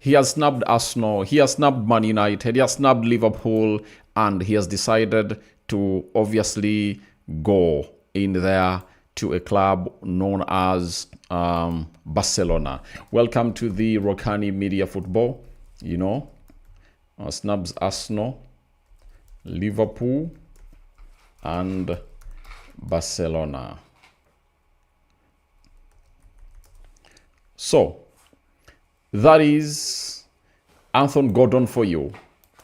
He has snubbed Arsenal, he has snubbed Man United, he has snubbed Liverpool, and he has decided to obviously go in there to a club known as Barcelona. Welcome to the Rokani Media Football. Snubs Arsenal, Liverpool, and Barcelona. So that is Anthony Gordon for you.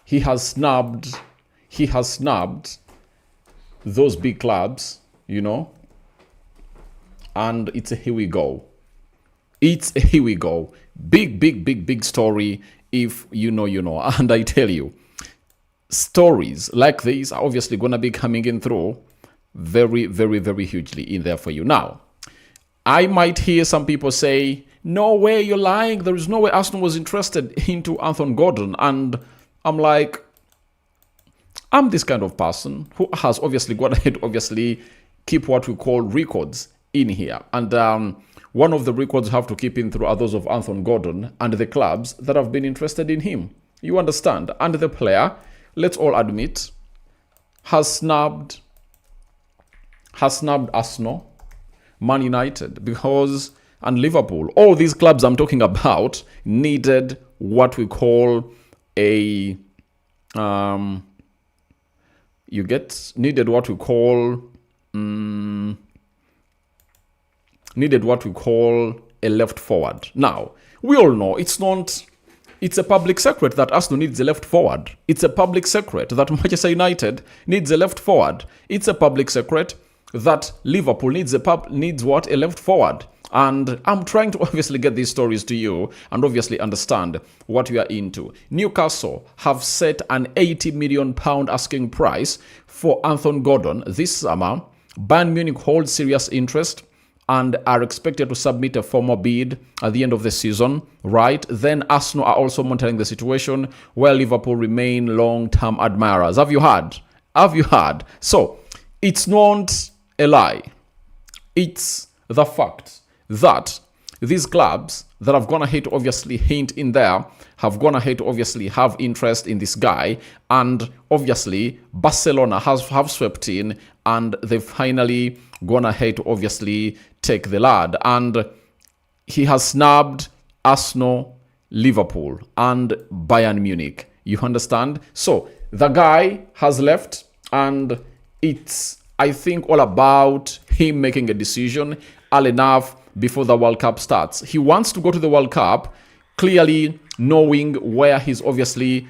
He has snubbed those big clubs, and it's a here we go. It's a here we go. Big story. If you know, and I tell you, stories like these are obviously gonna be coming in through very hugely in there for you. Now, I might hear some people say, no way, you're lying. There is no way Arsenal was interested into Anthony Gordon. And I'm like, I'm this kind of person who has obviously gone ahead, obviously keep what we call records in here. And one of the records have to keep in through are those of Anthony Gordon and the clubs that have been interested in him. You understand? And the player, let's all admit, has snubbed Arsenal, Man United, and Liverpool. All these clubs I'm talking about needed what we call a needed what we call a left forward. Now, we all know it's a public secret that Arsenal needs a left forward. It's a public secret that Manchester United needs a left forward. It's a public secret that Liverpool needs a left forward. And I'm trying to obviously get these stories to you and obviously understand what we are into. Newcastle have set an £80 million asking price for Anthony Gordon this summer. Bayern Munich holds serious interest and are expected to submit a formal bid at the end of the season, right? Then Arsenal are also monitoring the situation, where Liverpool remain long-term admirers. Have you heard? So, it's not a lie. It's the fact that these clubs that have gone ahead to obviously hint in there have gone ahead to obviously have interest in this guy, and obviously Barcelona have swept in and they've finally gone ahead to obviously take the lad, and he has snubbed Arsenal, Liverpool, and Bayern Munich. You understand? So the guy has left, and it's, I think, all about him making a decision early enough before the World Cup starts. He wants to go to the World Cup, clearly knowing where he's obviously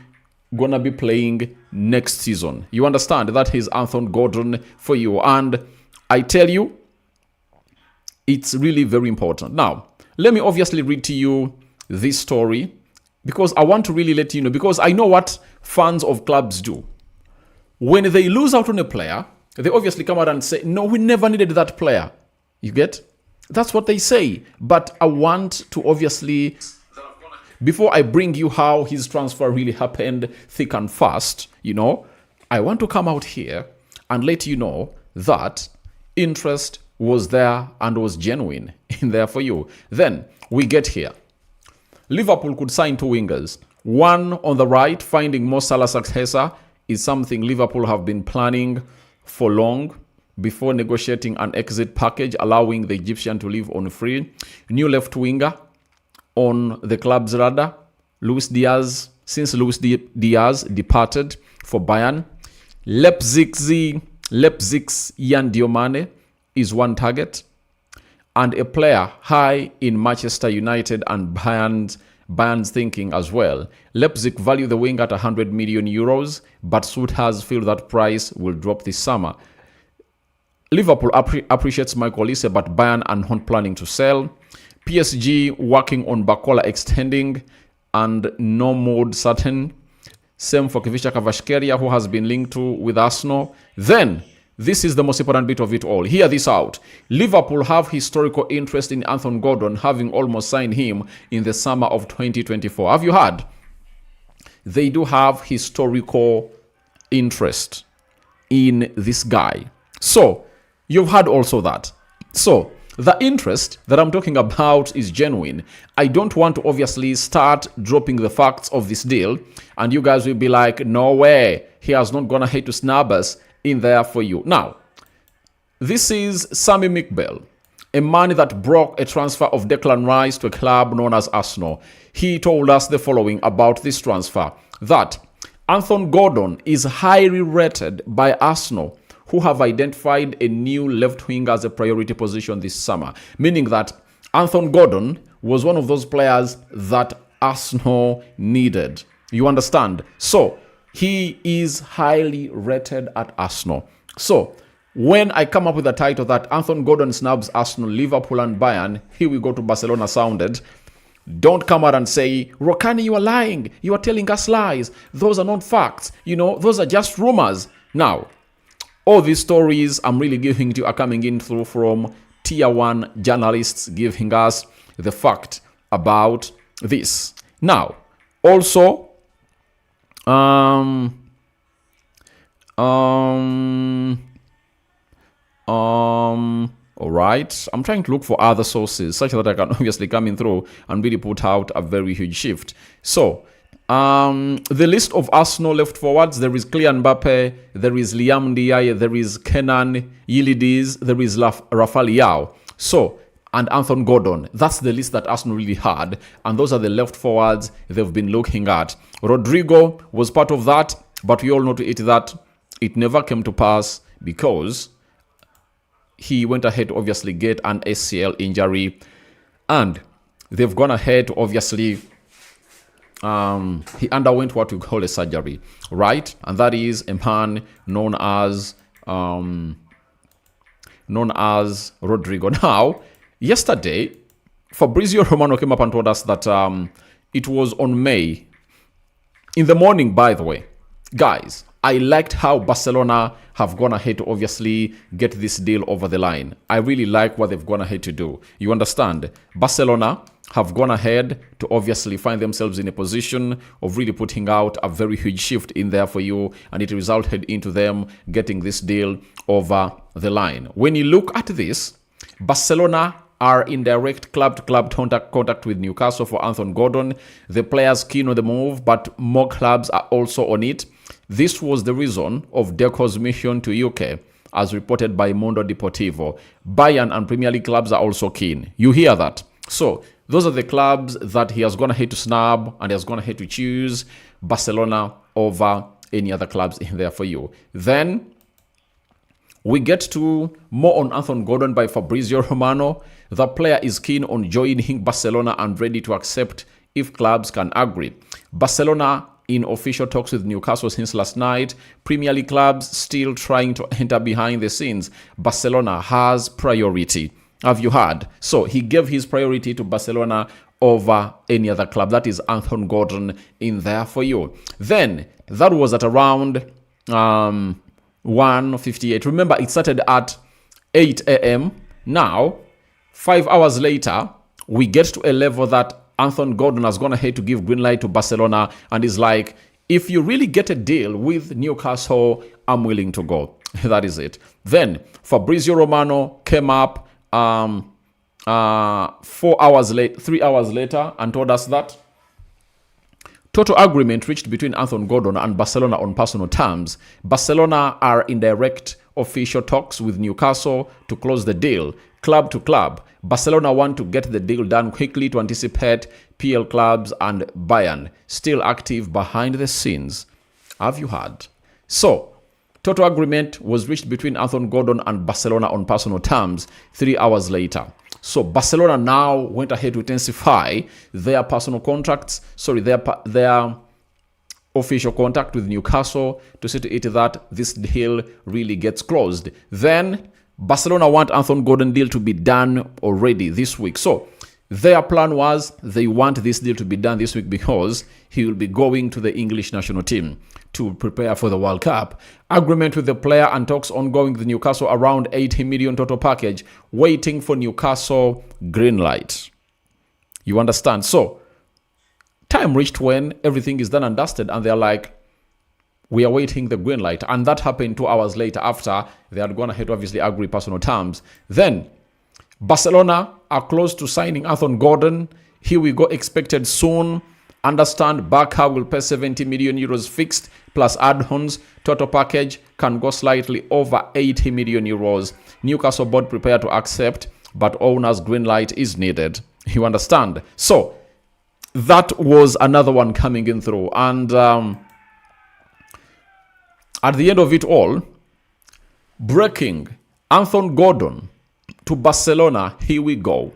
gonna be playing next season. You understand? That is Anthony Gordon for you. And I tell you, it's really very important. Now, let me obviously read to you this story, because I want to really let you know, because I know what fans of clubs do. When they lose out on a player, they obviously come out and say, no, we never needed that player. You get? That's what they say. But I want to obviously, before I bring you how his transfer really happened thick and fast, I want to come out here and let you know that interest was there and was genuine in there for you. Then we get here. Liverpool could sign two wingers. One on the right, finding Mo Salah's successor, is something Liverpool have been planning for long, before negotiating an exit package allowing the Egyptian to live on free. New left winger on the club's radar, Luis Diaz, since Luis Diaz departed for Bayern. Leipzig's Yan Diomane is one target, and a player high in Manchester United and Bayern's thinking as well. Leipzig value the wing at 100 million euros, but suitors feel that price will drop this summer. Liverpool appreciates Michael Olise, but Bayern are not planning to sell. PSG working on Bakola extending and no mode certain. Same for Kvisha Kvaratskhelia, who has been linked with Arsenal. Then, this is the most important bit of it all. Hear this out. Liverpool have historical interest in Anthony Gordon, having almost signed him in the summer of 2024. Have you heard? They do have historical interest in this guy. So, you've heard also that. So, the interest that I'm talking about is genuine. I don't want to obviously start dropping the facts of this deal, and you guys will be like, no way, he has not gone ahead to snub us in there for you. Now, this is Sammy McBell, a man that broke a transfer of Declan Rice to a club known as Arsenal. He told us the following about this transfer, that Anthony Gordon is highly rated by Arsenal, who have identified a new left wing as a priority position this summer, meaning that Anthony Gordon was one of those players that Arsenal needed. You understand? So he is highly rated at Arsenal. So when I come up with a title that Anthony Gordon snubs Arsenal, Liverpool and Bayern, here we go to Barcelona sounded. Don't come out and say, Rokani, you are lying. You are telling us lies. Those are not facts. Those are just rumors. Now, all these stories I'm really giving to you are coming in through from tier 1 journalists giving us the fact about this. Now, also, all right, I'm trying to look for other sources such that I can obviously come in through and really put out a very huge shift. So, the list of Arsenal left forwards, there is Kylian Mbappe, there is Liam Ndiaye, there is Kenan Yildiz, there is Rafael Leao. So, and Anthony Gordon. That's the list that Arsenal really had, and those are the left forwards they've been looking at. Rodrigo was part of that, but we all know to it that it never came to pass because he went ahead to obviously get an ACL injury, and they've gone ahead to obviously he underwent what we call a surgery, right? And that is a man known as Rodrigo. Now, yesterday, Fabrizio Romano came up and told us that it was on May. In the morning, by the way, guys, I liked how Barcelona have gone ahead to obviously get this deal over the line. I really like what they've gone ahead to do. You understand? Barcelona have gone ahead to obviously find themselves in a position of really putting out a very huge shift in there for you, and it resulted into them getting this deal over the line. When you look at this, Barcelona are in direct club-to-club contact with Newcastle for Anthony Gordon. The players keen on the move, but more clubs are also on it. This was the reason of Deco's mission to UK, as reported by Mundo Deportivo. Bayern and Premier League clubs are also keen. You hear that? So those are the clubs that he has gone ahead to snub, and he has gone ahead to choose Barcelona over any other clubs in there for you. Then we get to more on Anthony Gordon by Fabrizio Romano. The player is keen on joining Barcelona and ready to accept if clubs can agree. Barcelona in official talks with Newcastle since last night. Premier League clubs still trying to enter behind the scenes. Barcelona has priority. Have you heard? So he gave his priority to Barcelona over any other club. That is Anthony Gordon in there for you. Then that was at around 1:58. Remember, it started at 8 a.m. Now, 5 hours later, we get to a level that Anthony Gordon has gone ahead to give green light to Barcelona and is like, if you really get a deal with Newcastle, I'm willing to go. That is it. Then Fabrizio Romano came up 3 hours later and told us that total agreement reached between Anthony Gordon and Barcelona on personal terms. Barcelona are in direct official talks with Newcastle to close the deal, club to club. Barcelona want to get the deal done quickly to anticipate PL clubs, and Bayern still active behind the scenes. Have you heard? So, total agreement was reached between Anthony Gordon and Barcelona on personal terms 3 hours later. So Barcelona now went ahead to intensify their personal contracts, their official contact with Newcastle to see to it that this deal really gets closed. Then Barcelona want Anthony Gordon deal to be done already this week. So their plan was they want this deal to be done this week because he will be going to the English national team to prepare for the World Cup. Agreement with the player and talks ongoing with Newcastle around 80 million total package, waiting for Newcastle green light. You understand? So time reached when everything is done and dusted and they're like, we are waiting the green light. And that happened 2 hours later after they had gone ahead to obviously agree personal terms. Then Barcelona are close to signing Anthony Gordon. Here we go, expected soon. Understand, Barca will pay 70 million euros fixed plus add-ons. Total package can go slightly over 80 million euros. Newcastle board prepared to accept, but owners' green light is needed. You understand? So that was another one coming in through. And at the end of it all, breaking Anthony Gordon to Barcelona. Here we go.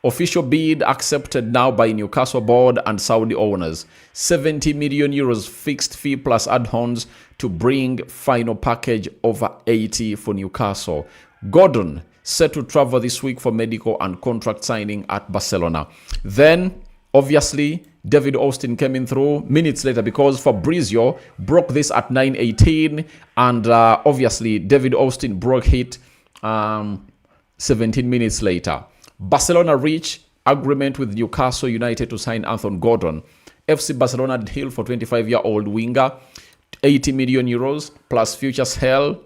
Official bid accepted now by Newcastle board and Saudi owners. 70 million euros fixed fee plus add-ons to bring final package over 80 for Newcastle. Gordon set to travel this week for medical and contract signing at Barcelona. Then, obviously, David Austin came in through minutes later because Fabrizio broke this at 9:18, and obviously David Austin broke it 17 minutes later. Barcelona reached agreement with Newcastle United to sign Anthony Gordon. FC Barcelona deal for 25-year-old winger, 80 million euros plus future sell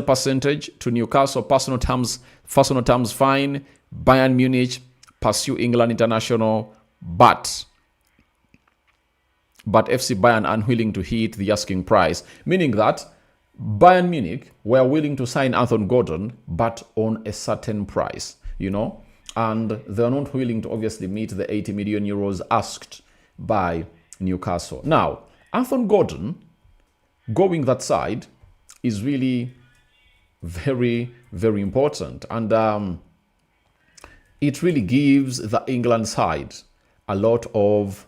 percentage to Newcastle. Personal terms fine. Bayern Munich pursue England international, but FC Bayern unwilling to hit the asking price, meaning that Bayern Munich were willing to sign Anthony Gordon, but on a certain price, and they're not willing to obviously meet the 80 million euros asked by Newcastle. Now, Anthony Gordon going that side is really very, very important, and it really gives the England side a lot of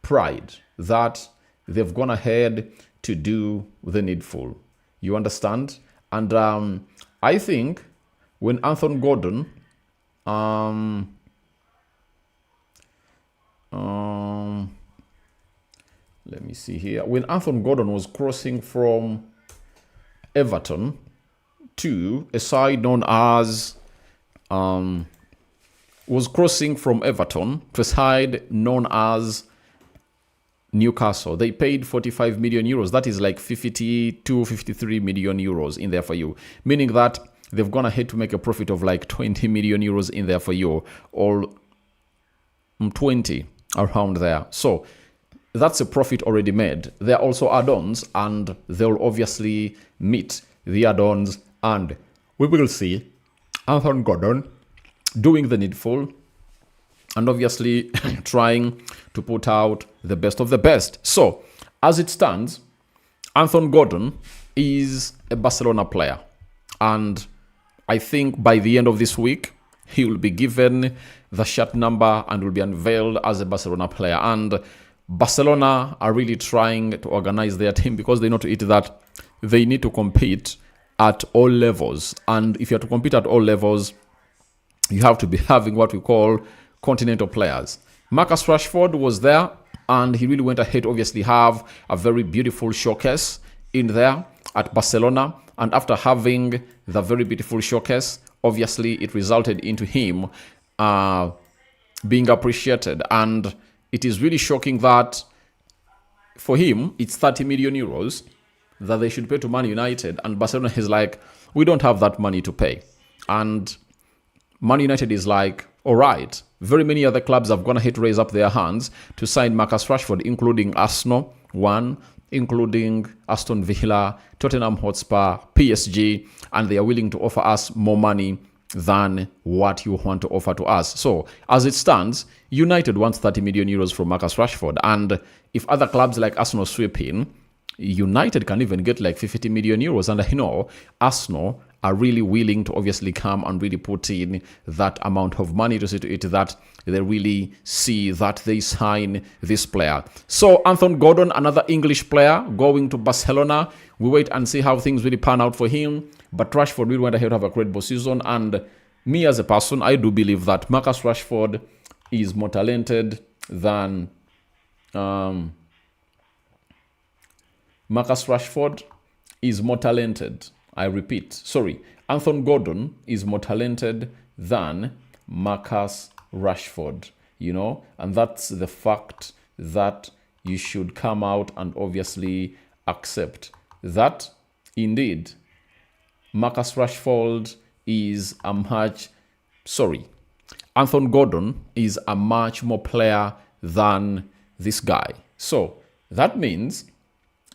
pride that they've gone ahead to do the needful. You understand? And I think when Anthony Gordon, let me see here. When Anthony Gordon was crossing from Everton to a side known as, was crossing from Everton to a side known as Newcastle. They paid 45 million euros. That is like 52, 53 million euros in there for you. Meaning that they've gone ahead to make a profit of like 20 million euros in there for you. Or 20 around there. So that's a profit already made. There are also add-ons, and they'll obviously meet the add-ons, and we will see Anthony Gordon doing the needful and obviously trying to put out the best of the best. So, as it stands, Anthony Gordon is a Barcelona player, and I think by the end of this week, he will be given the shirt number and will be unveiled as a Barcelona player. And Barcelona are really trying to organize their team because they know to it that they need to compete at all levels. And if you have to compete at all levels, you have to be having what we call continental players. Marcus Rashford was there, and he really went ahead to obviously have a very beautiful showcase in there at Barcelona. And after having the very beautiful showcase, obviously it resulted into him being appreciated. And it is really shocking that for him, it's 30 million euros that they should pay to Man United. And Barcelona is like, we don't have that money to pay. And Man United is like, all right. Very many other clubs have gone ahead to raise up their hands to sign Marcus Rashford, including Arsenal, including Aston Villa, Tottenham Hotspur, PSG, and they are willing to offer us more money than what you want to offer to us. So, as it stands, United wants 30 million euros from Marcus Rashford, and if other clubs like Arsenal sweep in, United can even get like 50 million euros, and I know Arsenal are really willing to obviously come and really put in that amount of money to see to it that they really see that they sign this player. So Anthony Gordon, another English player, going to Barcelona. We wait and see how things really pan out for him. But Rashford really went ahead to have a incredible season. And me as a person, I do believe that Marcus Rashford is more talented than Marcus Rashford is more talented. I repeat, Anthony Gordon is more talented than Marcus Rashford, and that's the fact that you should come out and obviously accept that indeed Marcus Rashford is a Anthony Gordon is a much more player than this guy. So that means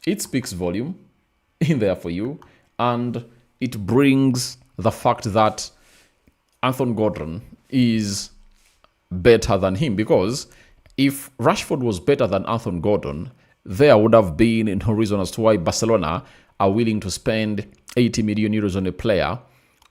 it speaks volume in there for you, and it brings the fact that Anthony Gordon is better than him, because if Rashford was better than Anthony Gordon, there would have been no reason as to why Barcelona are willing to spend 80 million euros on a player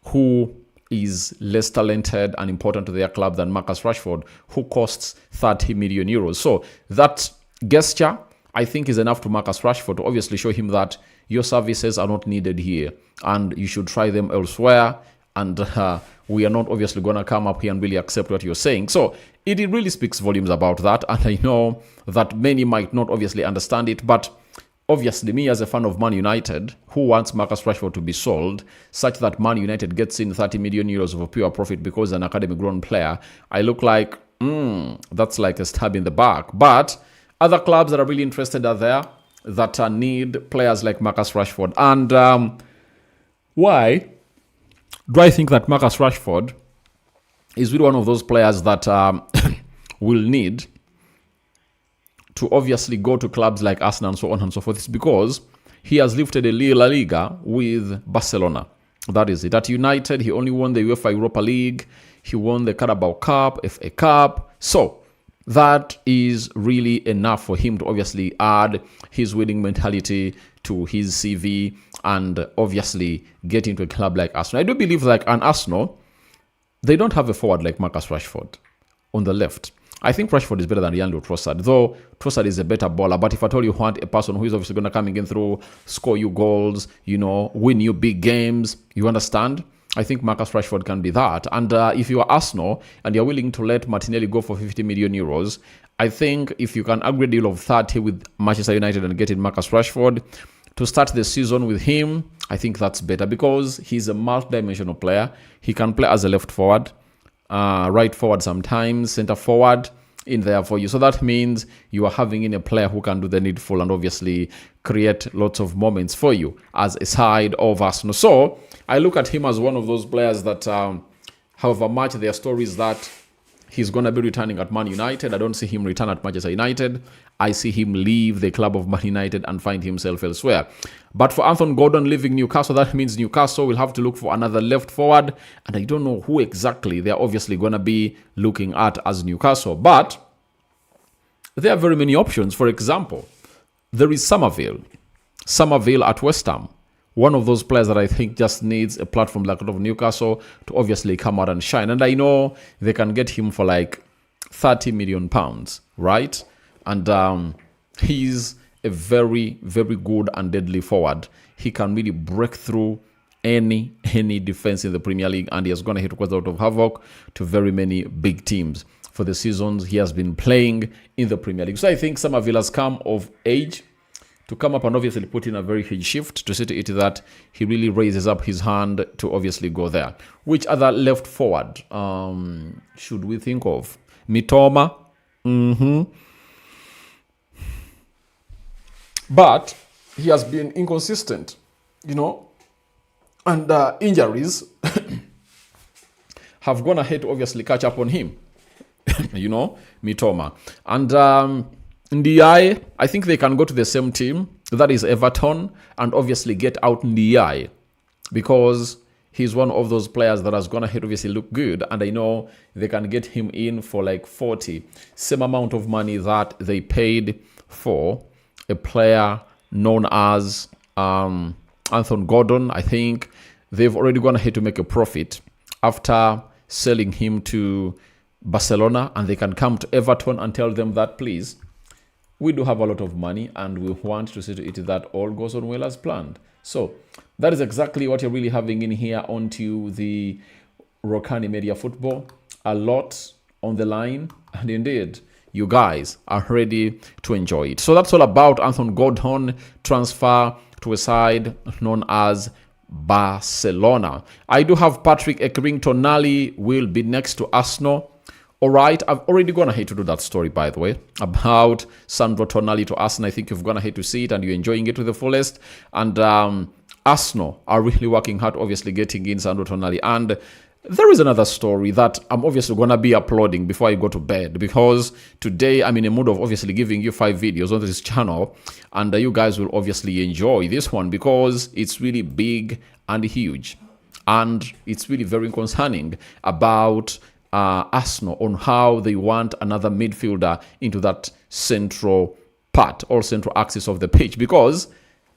who is less talented and important to their club than Marcus Rashford, who costs 30 million euros. So that gesture, I think, is enough to Marcus Rashford to obviously show him that your services are not needed here and you should try them elsewhere. And we are not obviously going to come up here and really accept what you're saying. So it really speaks volumes about that. And I know that many might not obviously understand it, but obviously me as a fan of Man United, who wants Marcus Rashford to be sold such that Man United gets in 30 million euros of a pure profit because an academy grown player, I look like, that's like a stab in the back. But other clubs that are really interested are there that need players like Marcus Rashford. And why do I think that Marcus Rashford is really one of those players that will need to obviously go to clubs like Arsenal and so on and so forth? It's because he has lifted a La Liga with Barcelona. That is it. At United, he only won the UEFA Europa League. He won the Carabao Cup, FA Cup. So that is really enough for him to obviously add his winning mentality to his CV and obviously get into a club like Arsenal. I do believe like an Arsenal, they don't have a forward like Marcus Rashford on the left. I think Rashford is better than Leandro Trossard, though Trossard is a better baller. But if at all you want a person who is obviously going to come in through, score you goals, win you big games, you understand? I think Marcus Rashford can be that. And if you are Arsenal and you're willing to let Martinelli go for 50 million euros, I think if you can agree a deal of 30 with Manchester United and get in Marcus Rashford to start the season with him, I think that's better because he's a multi-dimensional player. He can play as a left forward, right forward sometimes, center forward in there for you. So that means you are having in a player who can do the needful and obviously create lots of moments for you as a side of Arsenal. So I look at him as one of those players that, however much their stories that he's going to be returning at Man United, I don't see him return at Manchester United. I see him leave the club of Man United and find himself elsewhere. But for Anthony Gordon leaving Newcastle, that means Newcastle will have to look for another left forward. And I don't know who exactly they're obviously going to be looking at as Newcastle. But there are very many options. For example, there is Somerville at West Ham. One of those players that I think just needs a platform like that of Newcastle to obviously come out and shine. And I know they can get him for like 30 million pounds, right? And he's a very, very good and deadly forward. He can really break through any defense in the Premier League, and he has gone ahead to cause a lot of havoc to very many big teams for the seasons he has been playing in the Premier League. So I think Somerville has come of age to come up and obviously put in a very huge shift to see to it that he really raises up his hand to obviously go there. Which other left forward should we think of? Mitoma. But he has been inconsistent, and injuries have gone ahead to obviously catch up on him, Mitoma. And Ndiaye, I think they can go to the same team, that is Everton, and obviously get out Ndiaye because he's one of those players that has gone ahead obviously look good, and I know they can get him in for like 40, same amount of money that they paid for a player known as Anthony Gordon. I think they've already gone ahead to make a profit after selling him to Barcelona, and they can come to Everton and tell them that, please, we do have a lot of money and we want to see to it that all goes on well as planned. So that is exactly what you're really having in here onto the Rokani Media Football. A lot on the line, and indeed, you guys are ready to enjoy it. So that's all about Anthony Gordon transfer to a side known as Barcelona. I do have Patrick Ekering-Tonali will be next to Arsenal. All right, I've already gone ahead to do that story, by the way, about Sandro Tonali to Arsenal. I think you've gone ahead to see it and you're enjoying it to the fullest. And Arsenal are really working hard, obviously getting in Sandro Tonali. And there is another story that I'm obviously going to be uploading before I go to bed, because today I'm in a mood of obviously giving you 5 videos on this channel, and you guys will obviously enjoy this one because it's really big and huge, and it's really very concerning about Arsenal on how they want another midfielder into that central part or central axis of the pitch, because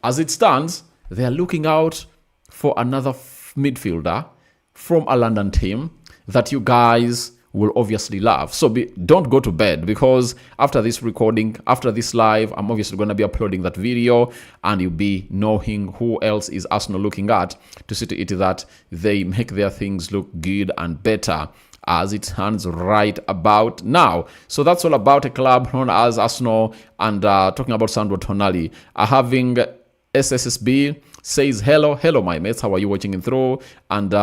as it stands, they are looking out for another midfielder from a London team that you guys will obviously love. So don't go to bed, because after this recording, after this live, I'm obviously going to be uploading that video, and you'll be knowing who else is Arsenal looking at to see to it that they make their things look good and better as it stands right about now. So that's all about a club known as Arsenal, and talking about Sandro Tonali. Having SSSB says, hello my mates, how are you watching it through? And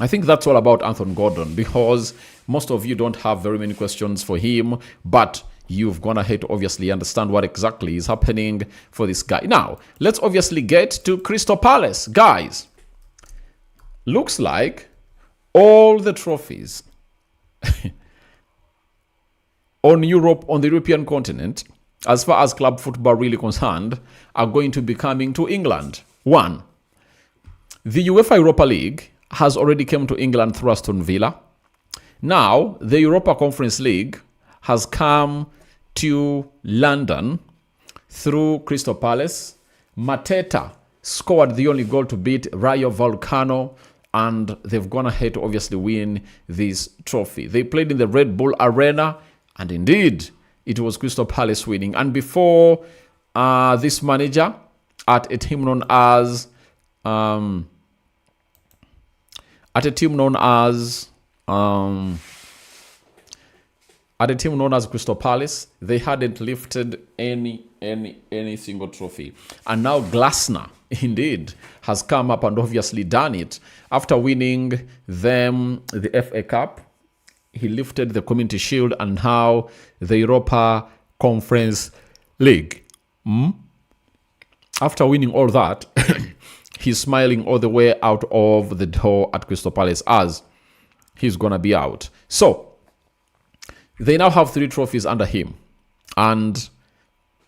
I think that's all about Anthony Gordon, because most of you don't have very many questions for him, but you've gone ahead to obviously understand what exactly is happening for this guy. Now, let's obviously get to Crystal Palace. Guys, looks like all the trophies on the European continent, as far as club football really concerned, are going to be coming to England. One, the UEFA Europa League has already come to England through Aston Villa. Now, the Europa Conference League has come to London through Crystal Palace. Mateta scored the only goal to beat Rayo Vallecano, and they've gone ahead to obviously win this trophy. They played in the Red Bull Arena, and indeed, it was Crystal Palace winning. And before this manager, at a team known as Crystal Palace, they hadn't lifted any single trophy. And now Glasner, indeed, has come up and obviously done it. After winning them the FA Cup, he lifted the Community Shield and now the Europa Conference League. After winning all that, he's smiling all the way out of the door at Crystal Palace as he's going to be out. So, they now have 3 trophies under him, and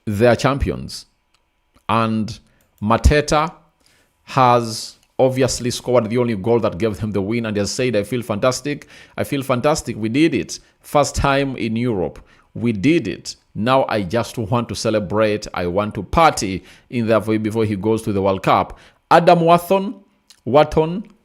they're champions. And Mateta has obviously scored the only goal that gave him the win, and he has said, I feel fantastic. We did it. First time in Europe. We did it. Now I just want to celebrate. I want to party in there before he goes to the World Cup. Adam Wharton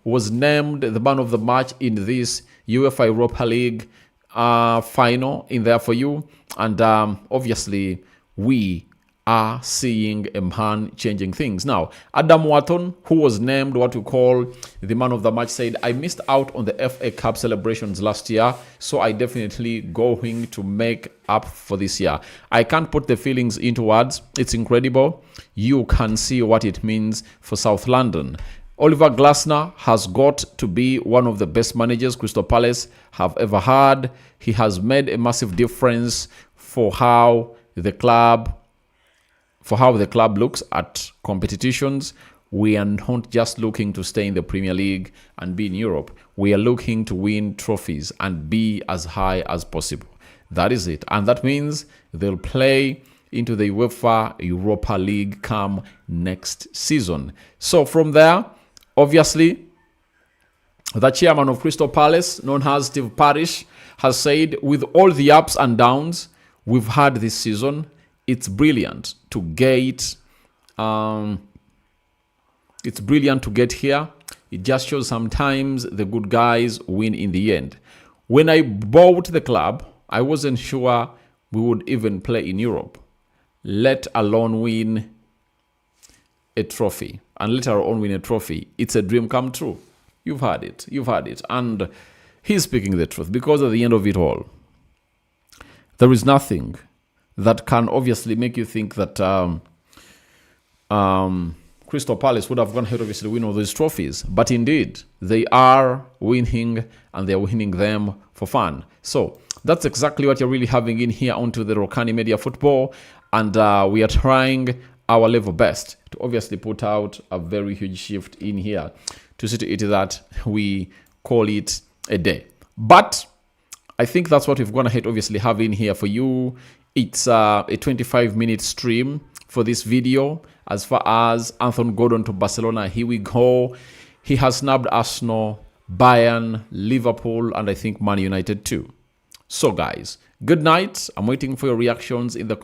was named the man of the match in this UEFA Europa League final in there for you. And obviously, we are seeing a man changing things. Now, Adam Wharton, who was named what we call the man of the match, said, I missed out on the FA Cup celebrations last year, so I definitely going to make up for this year. I can't put the feelings into words. It's incredible. You can see what it means for South London. Oliver Glasner has got to be one of the best managers Crystal Palace have ever had. He has made a massive difference for how the club looks at competitions. We are not just looking to stay in the Premier League and be in Europe. We are looking to win trophies and be as high as possible. That is it. And that means they'll play into the UEFA Europa League come next season. So from there, obviously, the chairman of Crystal Palace, known as Steve Parish, has said, with all the ups and downs we've had this season, it's brilliant to get here. It just shows sometimes the good guys win in the end. When I bought the club, I wasn't sure we would even play in Europe, let alone win a trophy. And later on win a trophy. It's a dream come true. You've had it. And he's speaking the truth, because at the end of it all, there is nothing that can obviously make you think that Crystal Palace would have gone ahead obviously win all these trophies. But indeed, they are winning, and they're winning them for fun. So that's exactly what you're really having in here onto the Rokani Media Football. And we are trying our level best to obviously put out a very huge shift in here to see to it that we call it a day. But I think that's what we've gone ahead obviously have in here for you. It's a 25-minute stream for this video. As far as Anthony Gordon to Barcelona, here we go. He has snubbed Arsenal, Bayern, Liverpool, and I think Man United too. So guys, good night. I'm waiting for your reactions in the